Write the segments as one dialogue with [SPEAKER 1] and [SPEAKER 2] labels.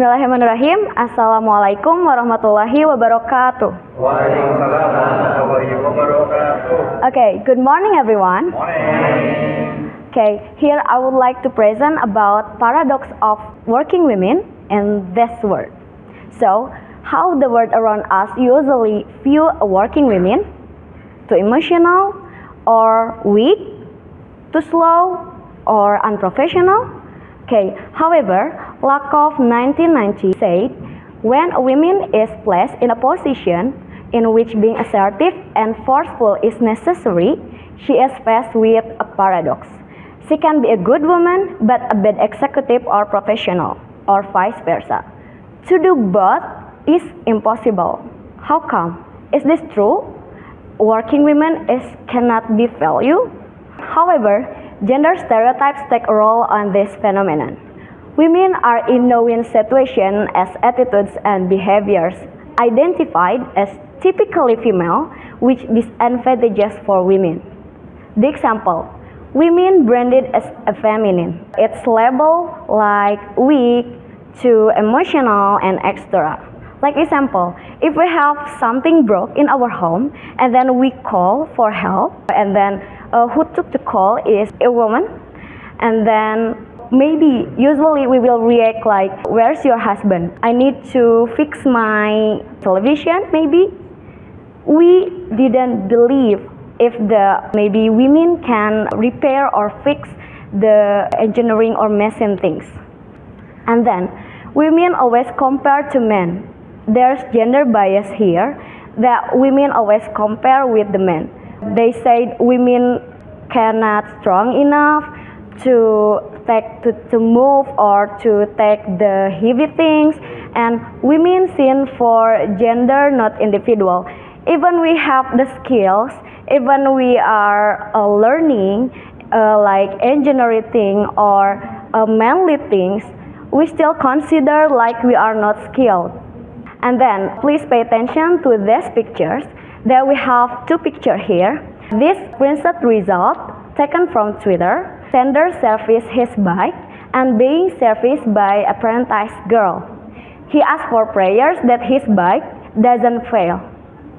[SPEAKER 1] Bismillahirrahmanirrahim. Assalamualaikum warahmatullahi wabarakatuh.
[SPEAKER 2] Waalaikumsalam warahmatullahi wabarakatuh.
[SPEAKER 1] Okay, good morning everyone.
[SPEAKER 2] Morning.
[SPEAKER 1] Okay, here I would like to present about paradox of working women in this world. So, how the world around us usually view a working women? Too emotional or weak, too slow or unprofessional? Okay, however, Lakoff 1990 said, when a woman is placed in a position in which being assertive and forceful is necessary, she is faced with a paradox. She can be a good woman but a bad executive or professional, or vice versa. To do both is impossible. How come? Is this true? Working women cannot be valued? However, gender stereotypes take a role on this phenomenon. Women are in no win situation as attitudes and behaviors identified as typically female, which disadvantageous for women. The example, women branded as feminine. It's labeled like weak to emotional and extra. Like example, if we have something broke in our home and then we call for help, and then who took the call is a woman, and then maybe usually we will react like, where's your husband? I need to fix my television maybe. We didn't believe if maybe women can repair or fix the engineering or machine things. And then women always compare to men. There's gender bias here that women always compare with the men. They say women cannot strong enough to move or to take the heavy things, and women seen for gender, not individual. Even we have the skills, even we are learning like engineering thing or manly things, we still consider like we are not skilled. And then please pay attention to these pictures. There we have two pictures here. This screenshot result taken from Twitter. Sender serviced his bike and being serviced by a apprentice girl. He asked for prayers that his bike doesn't fail.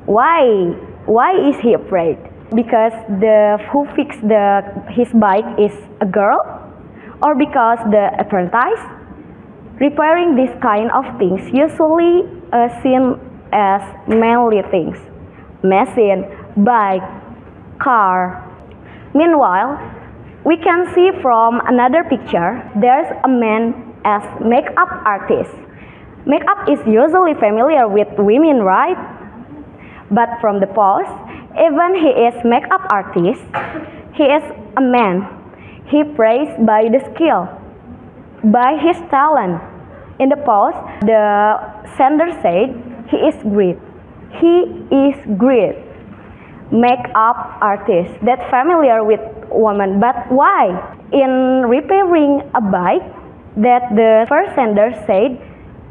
[SPEAKER 1] Why? Why is he afraid? Because who fixed his bike is a girl? Or because the apprentice? Repairing this kind of things usually seen as manly things. Machine, bike, car. Meanwhile, we can see from another picture, there's a man as makeup artist. Makeup is usually familiar with women, right? But from the post, even he is makeup artist, he is a man. He praised by the skill, by his talent. In the post, the sender said, he is great. He is great. Makeup artist that familiar with women, but why? In repairing a bike, that the first sender said,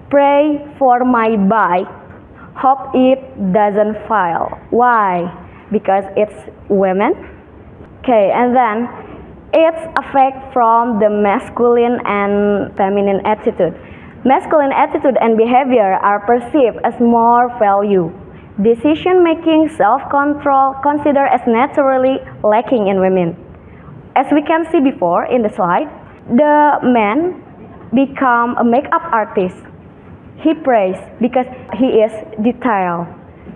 [SPEAKER 1] pray for my bike, hope it doesn't fail. Why? Because it's women. Okay, and then it's effect from the masculine and feminine attitude. Masculine attitude and behavior are perceived as more value. Decision-making, self-control considered as naturally lacking in women. As we can see before in the slide, the man become a makeup artist. He praised because he is detailed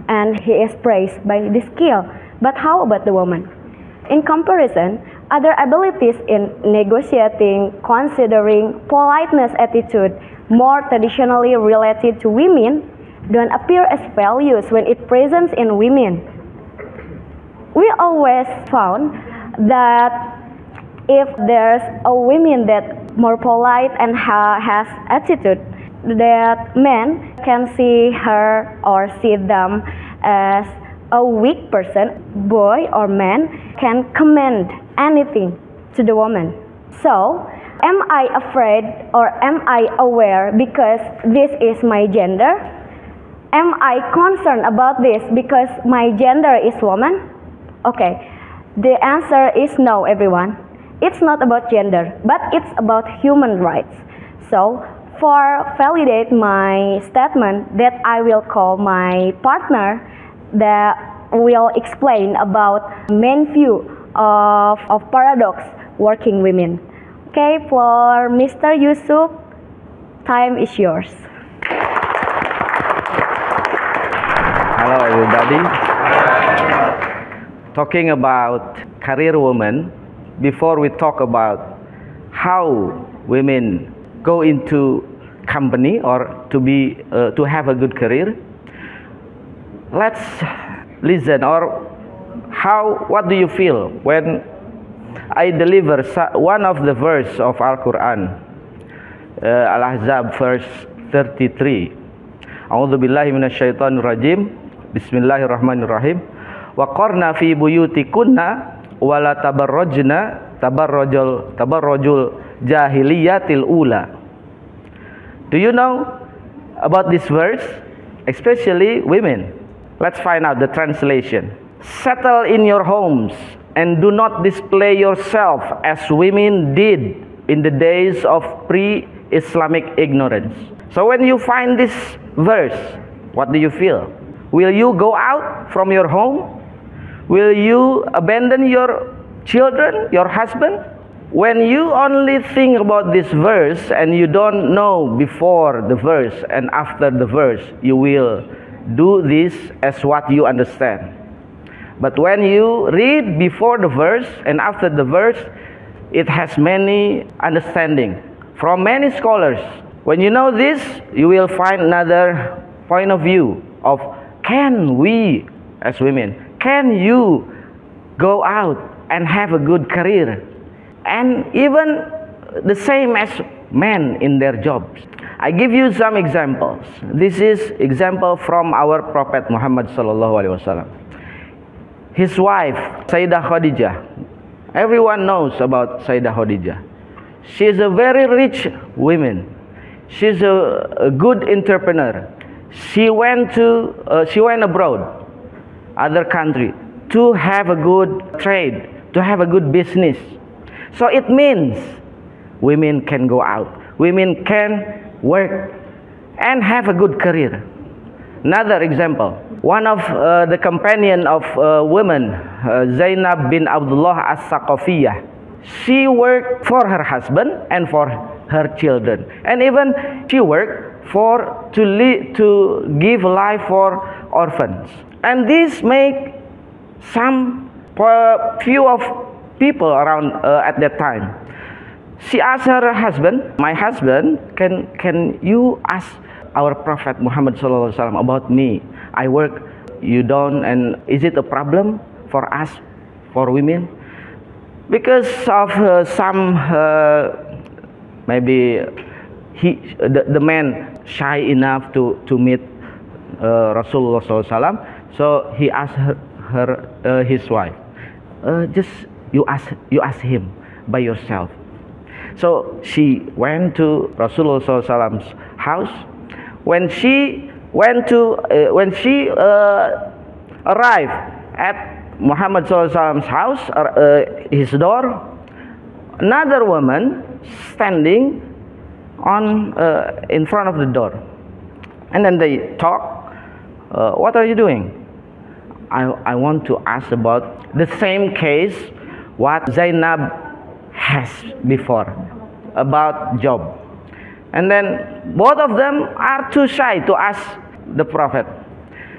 [SPEAKER 1] and he is praised by the skill. But how about the woman? In comparison, other abilities in negotiating, considering, politeness attitude, more traditionally related to women, don't appear as values when it presents in women. We always found that if there's a woman that more polite and has attitude, that men can see her or see them as a weak person, boy or man can command anything to the woman. So, am I afraid or am I aware because this is my gender? Am I concerned about this because my gender is woman? Okay, the answer is no, everyone. It's not about gender, but it's about human rights. So, For validate my statement that I will call my partner that will explain about main view of paradox working women. Okay, for Mr. Yusuf, time is yours.
[SPEAKER 3] Hello everybody. Talking about career women, before we talk about how women go into company or to have a good career, let's listen what do you feel when I deliver one of the verse of Al-Quran, Al-Ahzab verse 33. A'udzu billahi minasyaitonir rajim. Bismillahirrahmanirrahim. Wa qarna fi buyutikunna wa la tabarrajna tabarrujul jahiliyatil ula. Do you know about this verse? Especially women. Let's find out the translation. Settle in your homes and do not display yourself as women did in the days of pre-Islamic ignorance. So when you find this verse, what do you feel? Will you go out from your home? Will you abandon your children, your husband? When you only think about this verse and you don't know before the verse and after the verse, you will do this as what you understand. But when you read before the verse and after the verse, it has many understanding from many scholars. When you know this, you will find another point of view of can we as women, can you go out and have a good career? And even the same as men in their jobs. I give you some examples. This is example from our Prophet Muhammad sallallahu alaihi wasallam. His wife, Sayyidah Khadijah. Everyone knows about Sayyidah Khadijah. She is a very rich woman. She's a good entrepreneur. She went abroad, other country, to have a good trade, to have a good business. So it means women can go out, women can work and have a good career. Another example, one of the companion of women, Zainab bin Abdullah as-Saqafiyah, she worked for her husband and for her children, and even she worked to give life for orphans. And this make some few of people around at that time. She asked her husband, "My husband, can you ask our Prophet Muhammad sallallahu alaihi wasallam about me? I work, you don't, and is it a problem for us, for women?" Because of some maybe the man shy enough to meet Rasulullah sallallahu alaihi wasallam, so he asked his wife, just you ask him by yourself. So she went to Rasulullah sallallahu alaihi wasallam's house. When she arrived at Muhammad sallallahu alaihi wasallam's house, his door, another woman standing in front of the door, and then they talk. What are you doing? I want to ask about the same case what Zainab has before about job. And then both of them are too shy to ask the Prophet.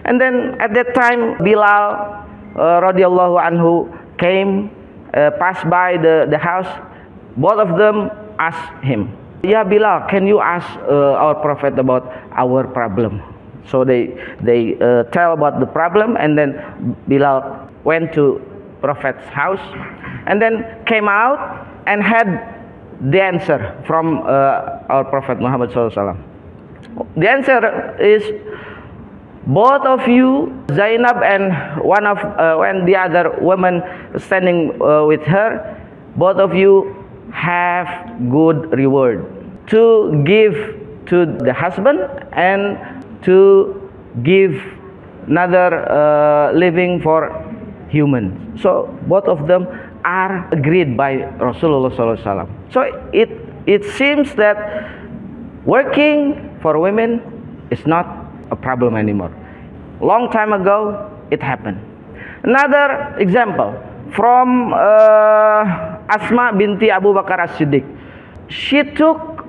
[SPEAKER 3] And then at that time Bilal radhiyallahu anhu came, passed by the house. Both of them asked him, "Ya Bilal, can you ask our Prophet about our problem?" So they tell about the problem, and then Bilal went to Prophet's house and then came out and had the answer from our Prophet Muhammad SAW. The answer is, both of you, Zainab and when the other woman standing with her, both of you have good reward to give to the husband and to give another living for human. So both of them are agreed by Rasulullah SAW. So it seems that Working for women is not a problem anymore. Long time ago, it happened. Another example from Asma binti Abu Bakar As-Siddiq. She took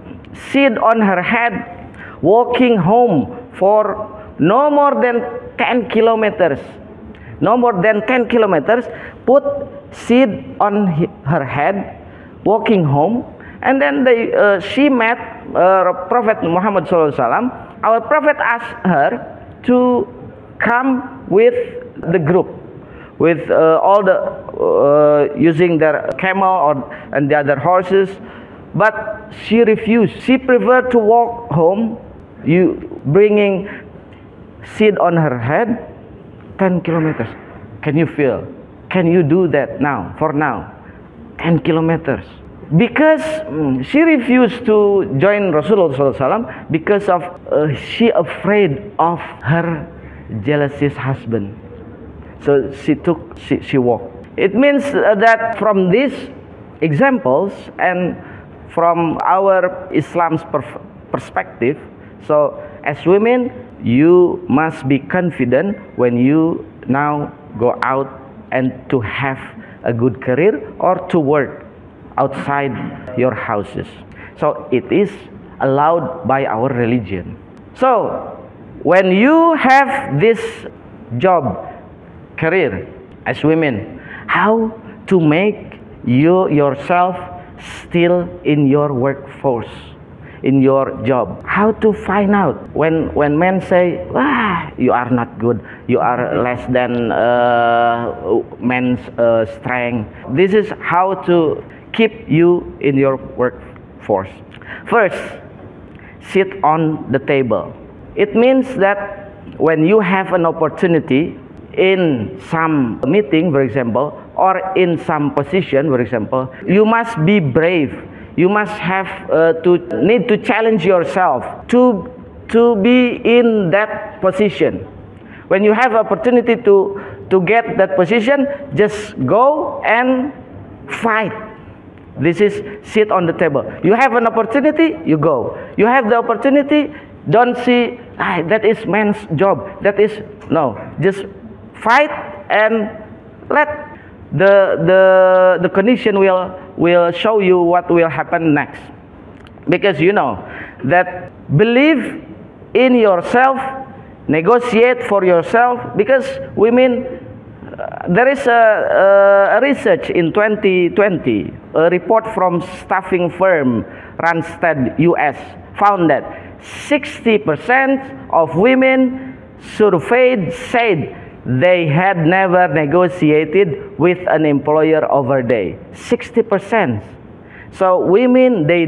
[SPEAKER 3] seed on her head, walking home for no more than 10 kilometers. No more than 10 kilometers, put seed on her head, walking home, and then she met Prophet Muhammad SAW. Our Prophet asked her to come with the group, with all the using their camel and the other horses, but she refused. She preferred to walk home, bringing seed on her head, 10 kilometers. Can you feel? Can you do that now? For now, 10 kilometers. Because she refused to join Rasulullah SAW because of she afraid of her jealous husband. So she walked. It means that from these examples and from our Islam's perspective, so as women, you must be confident when you now go out and to have a good career or to work outside your houses. So it is allowed by our religion. So when you have this job, career as women, how to make yourself still in your workforce, in your job? How to find out when men say, you are not good, you are less than men's strength. This is how to keep you in your workforce. First, sit on the table. It means that when you have an opportunity in some meeting, for example, or in some position, for example, you must be brave. You must have need to challenge yourself to be in that position. When you have opportunity to get that position, just go and fight. This is sit on the table. You have an opportunity, you go. You have the opportunity, don't see that is man's job. That is no. Just fight and let the condition will show you what will happen next. Because you know that believe in yourself, negotiate for yourself. Because women, there is a research in 2020, a report from staffing firm Randstad US found that 60% of women surveyed said they had never negotiated with an employer over day. 60%. So women, they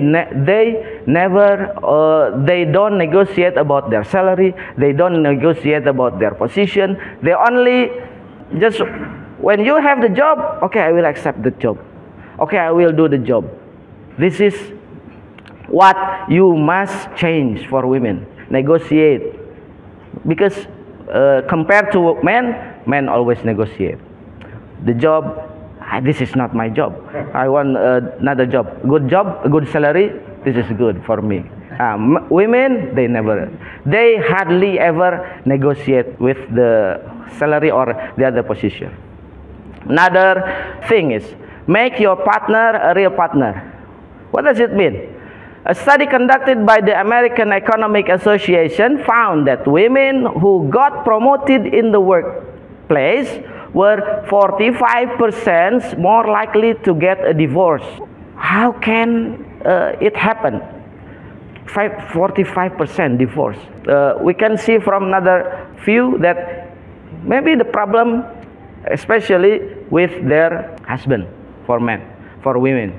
[SPEAKER 3] don't negotiate about their salary. They don't negotiate about their position. They only just, when you have the job, okay, I will accept the job. Okay, I will do the job. This is what you must change for women. Negotiate. Because compared to men always negotiate. The job, this is not my job. I want another job. Good job, a good salary, this is good for me. Women, they hardly ever negotiate with the salary or the other position. Another thing is, make your partner a real partner. What does it mean? A study conducted by the American Economic Association found that women who got promoted in the workplace were 45% more likely to get a divorce. How can it happen? 45% divorce. We can see from another view that maybe the problem, especially with their husband, for men, for women.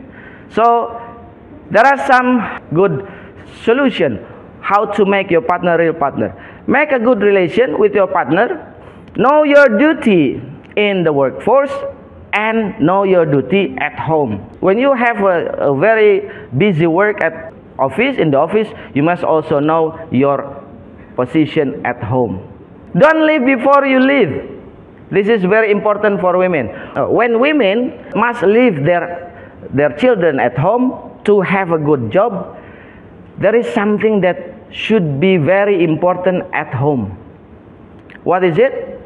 [SPEAKER 3] So there are some good solutions how to make your partner a real partner. Make a good relation with your partner. Know your duty in the workforce and know your duty at home. When you have a very busy work at office, in the office, you must also know your position at home. Don't leave before you leave. This is very important for women. When women must leave their children at home to have a good job, there is something that should be very important at home. What is it?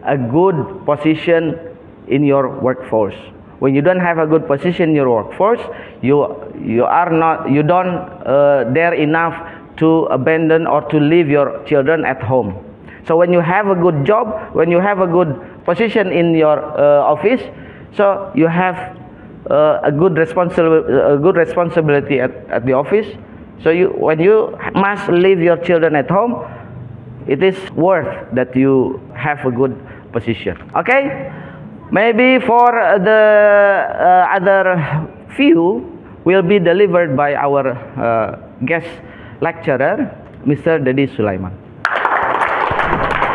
[SPEAKER 3] A good position in your workforce. When you don't have a good position in your workforce, you don't dare enough to abandon or to leave your children at home. So when you have a good job, when you have a good position in your office, so you have a good responsibility at the office. So when you must leave your children at home, it is worth that you have a good position. Okay, maybe for the other few will be delivered by our guest lecturer, Mr. Dedi Sulaiman.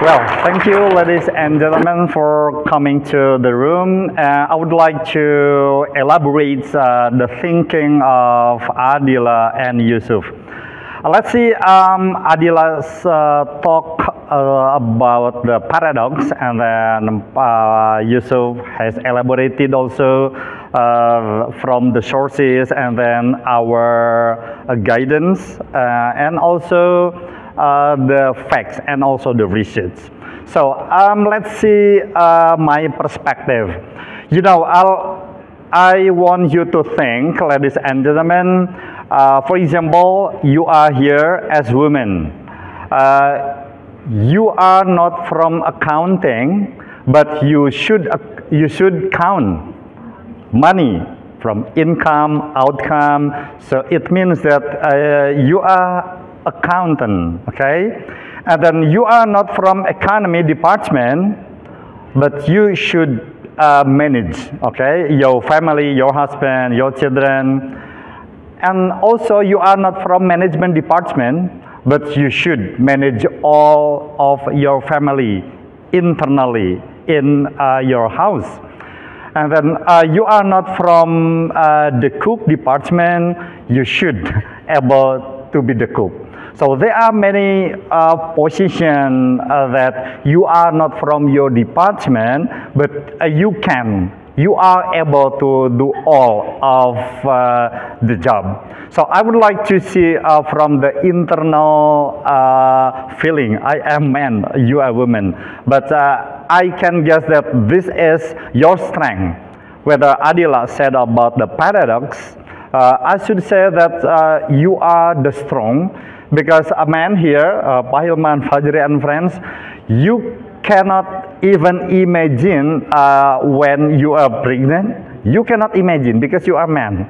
[SPEAKER 4] Well, thank you, ladies and gentlemen, for coming to the room. I would like to elaborate the thinking of Adila and Yusuf. Let's see, Adila's talk about the paradox, and then Yusuf has elaborated also from the sources, and then our guidance, and also the facts, and also the research. So let's see my perspective. You know, I want you to think, ladies and gentlemen, for example, you are here as women. You are not from accounting, but you should count money from income, outcome. So it means that you are accountant, okay? And then you are not from economy department, but you should manage, okay? Your family, your husband, your children. And also you are not from management department, but you should manage all of your family internally in your house. And then you are not from the cook department, you should able to be the cook. So there are many positions that you are not from your department, but you are able to do all of the job. So I would like to see from the internal feeling, I am man, you are woman. But I can guess that this is your strength. Whether Adila said about the paradox, I should say that you are the strong, because a man here, Pak Hilman, Fajri and friends, you cannot even imagine when you are pregnant. You cannot imagine because you are man.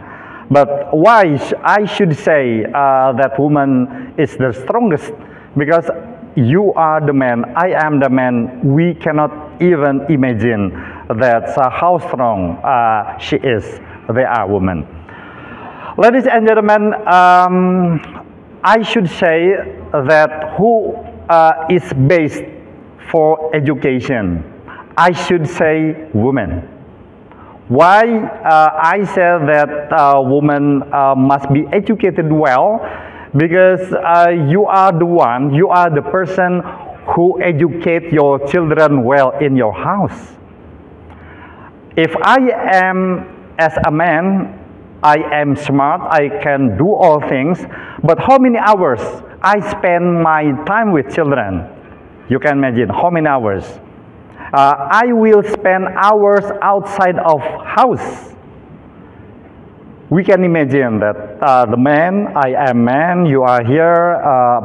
[SPEAKER 4] But why I should say that woman is the strongest? Because you are the man, I am the man. We cannot even imagine that how strong she is. They are women. Ladies and gentlemen, I should say that who is based for education, I should say women. Why I say that women must be educated well? Because you are the one, you are the person who educate your children well in your house. If I am as a man, I am smart, I can do all things, but how many hours I spend my time with children? You can imagine how many hours. I will spend hours outside of house. We can imagine that the man, I am man, you are here,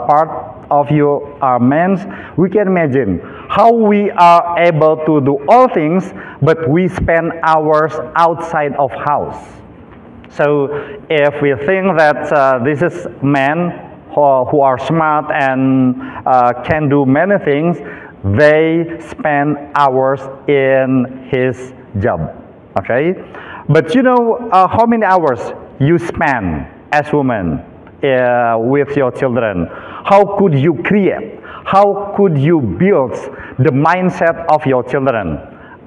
[SPEAKER 4] part of you are men. We can imagine how we are able to do all things, but we spend hours outside of house. So if we think that this is men who are smart and can do many things, they spend hours in his job, okay? But you know how many hours you spend as woman with your children? How could you create? How could you build the mindset of your children?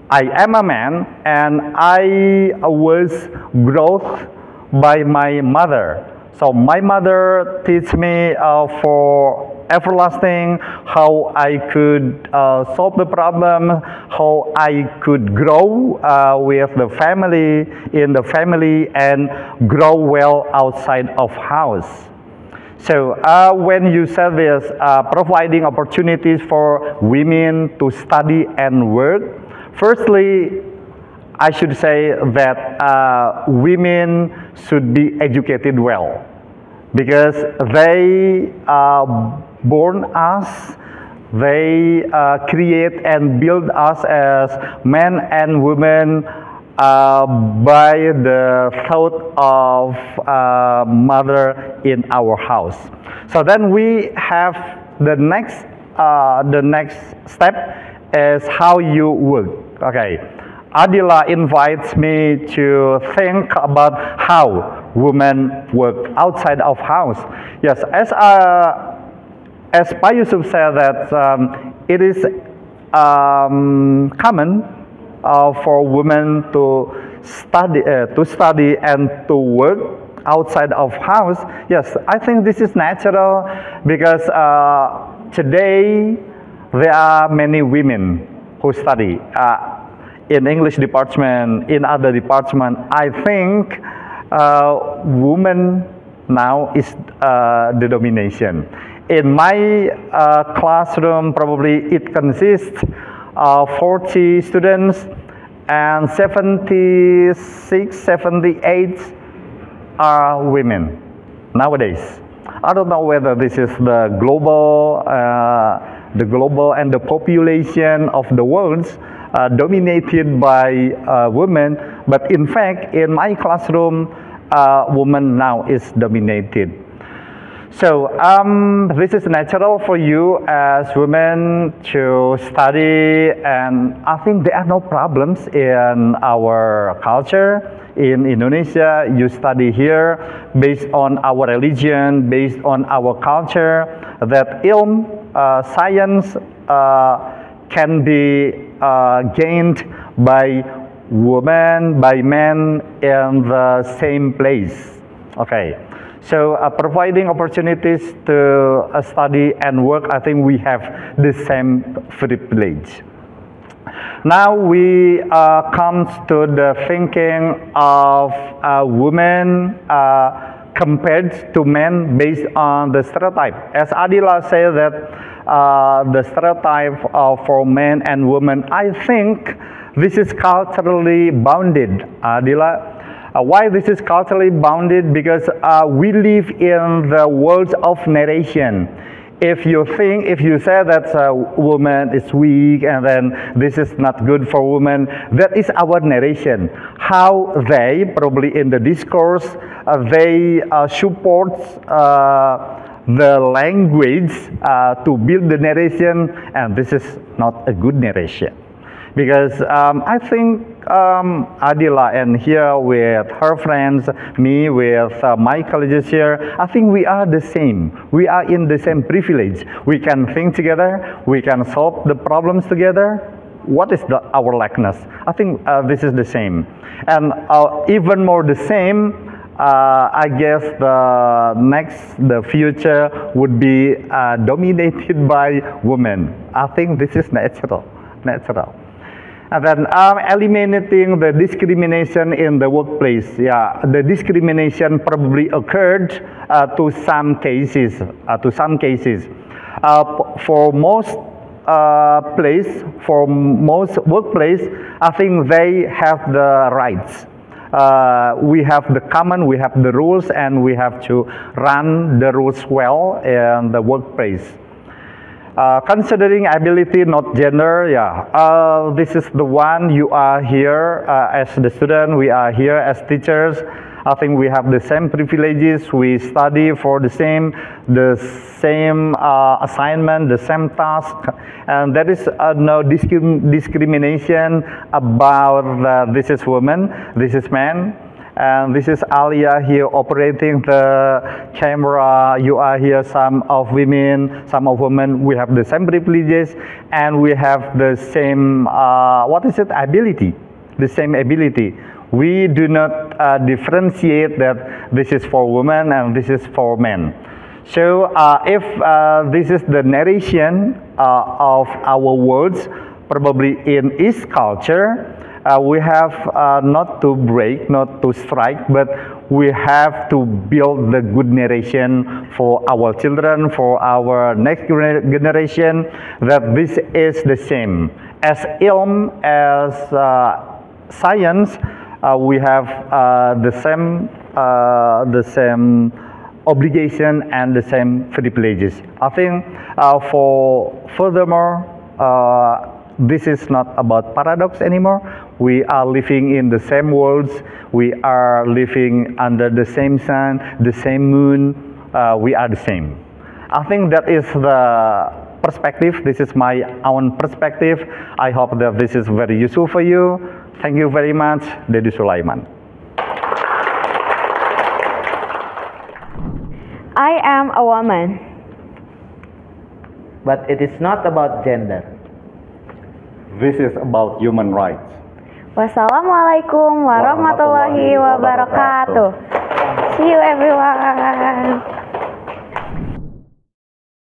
[SPEAKER 4] I am a man, and I was growth by my mother. So my mother teach me for everlasting how I could solve the problem, how I could grow with the family, in the family, and grow well outside of house. So when you said this, providing opportunities for women to study and work, firstly, I should say that women should be educated well, because they born us, they create and build us as men and women by the thought of mother in our house. So then we have the next step is how you work. Okay, Adila invites me to think about how women work outside of house. Yes, as Pa Yusuf said that it is common for women to study and to work outside of house. Yes, I think this is natural, because today there are many women who study in English department, in other department. I think women now is the domination. In my classroom, probably it consists 40 students, and 76, 78 are women nowadays. I don't know whether this is the global and the population of the world dominated by women, but in fact, in my classroom, women now is dominated. So this is natural for you as women to study, and I think there are no problems in our culture. In Indonesia, you study here based on our religion, based on our culture, that ilm, science can be gained by women, by men in the same place. Okay. So providing opportunities to study and work, I think we have the same privilege. Now we come to the thinking of women compared to men based on the stereotype. As Adila said that the stereotype for men and women, I think this is culturally bounded, Adila. Why this is culturally bounded? Because we live in the world of narration. If you say that a woman is weak and then this is not good for women, that is our narration. How they, probably in the discourse, they support the language to build the narration, and this is not a good narration. Because I think Adila and here with her friends, me with my colleagues here, I think we are the same. We are in the same privilege. We can think together. We can solve the problems together. What is our likeness? I think this is the same. And even more the same, I guess the future would be dominated by women. I think this is natural. And then eliminating the discrimination in the workplace. Yeah, the discrimination probably occurred to some cases. For most workplace, I think they have the rights. We have the common, we have the rules, and we have to run the rules well in the workplace. Considering ability, not gender, this is the one. You are here as the student, we are here as teachers. I think we have the same privileges. We study for the same assignment, the same task, and there is no discrimination about this is woman, this is man. And this is Alia here operating the camera. You are here, some of women, some of women. We have the same privileges, and we have the same, ability. The same ability. We do not differentiate that this is for women and this is for men. So if this is the narration of our words, probably in East culture, we have not to break, not to strike, but we have to build the good narration for our children, for our next generation, that this is the same. As ilm, as science, we have the same obligation and the same privileges. I think furthermore, this is not about paradox anymore. We are living in the same worlds. We are living under the same sun, the same moon. We are the same. I think that is the perspective. This is my own perspective. I hope that this is very useful for you. Thank you very much, Dedi Sulaiman.
[SPEAKER 1] I am a woman.
[SPEAKER 3] But it is not about gender.
[SPEAKER 4] This is about human rights.
[SPEAKER 1] Wassalamualaikum warahmatullahi wabarakatuh. See you everyone.